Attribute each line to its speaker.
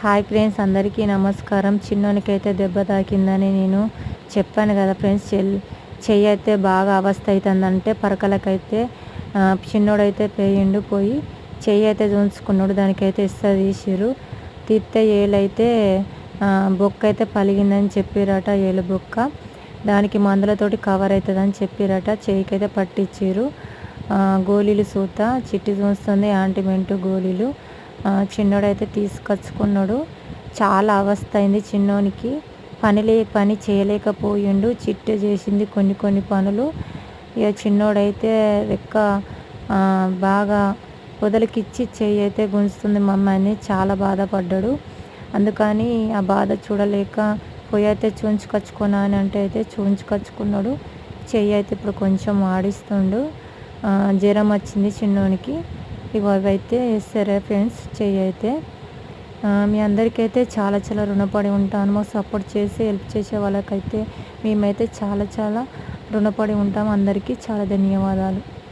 Speaker 1: Hi friends, అందరికీ నమస్కారం. చిన్నోనికైతే దెబ్బ తాకిందని నేను చెప్పాను కదా ఫ్రెండ్స్. చెయ్యి అయితే బాగా అవస్థ అవుతుందంటే పరకలకైతే చిన్నోడైతే పోయి చెయ్యి అయితే చూసుకున్నాడు. దానికైతే ఇస్తా తీసిరు. తీస్తే ఏలైతే బొక్క అయితే పలిగిందని చెప్పిరట. ఏలు బొక్క దానికి మందులతోటి కవర్ అవుతుందని చెప్పిరట. చెయ్యికైతే పట్టించారు. గోళీలు సూత చిట్టి చూస్తుంది, ఆయింట్మెంట్ గోళీలు. చిన్నోడైతే తీసుకొచ్చుకున్నాడు. చాలా అవస్థ అయింది చిన్నోనికి. పని చేయలేకపోయిండు. చిట్టు చేసింది కొన్ని పనులు. ఇక చిన్నోడైతే రెక్క బాగా వదలికిచ్చి చెయ్యి అయితే గుంజుతుంది మమ్మీ అని చాలా బాధపడ్డాడు. అందుకని ఆ బాధ చూడలేక పొయ్యి అయితే చూయించుకొచ్చుకున్నా అని అంటే అయితే చూయించుకొచ్చుకున్నాడు. చెయ్యి అయితే ఇప్పుడు కొంచెం ఆడిస్తుండు. జ్వరం వచ్చింది చిన్నోనికి. ఇవి అయితే సరే ఫ్రెండ్స్. చెయ్యి అయితే మీ అందరికైతే చాలా రుణపడి ఉంటాను. మాకు సపోర్ట్ చేసి హెల్ప్ చేసే వాళ్ళకైతే మేమైతే చాలా రుణపడి ఉంటాం. అందరికీ చాలా ధన్యవాదాలు.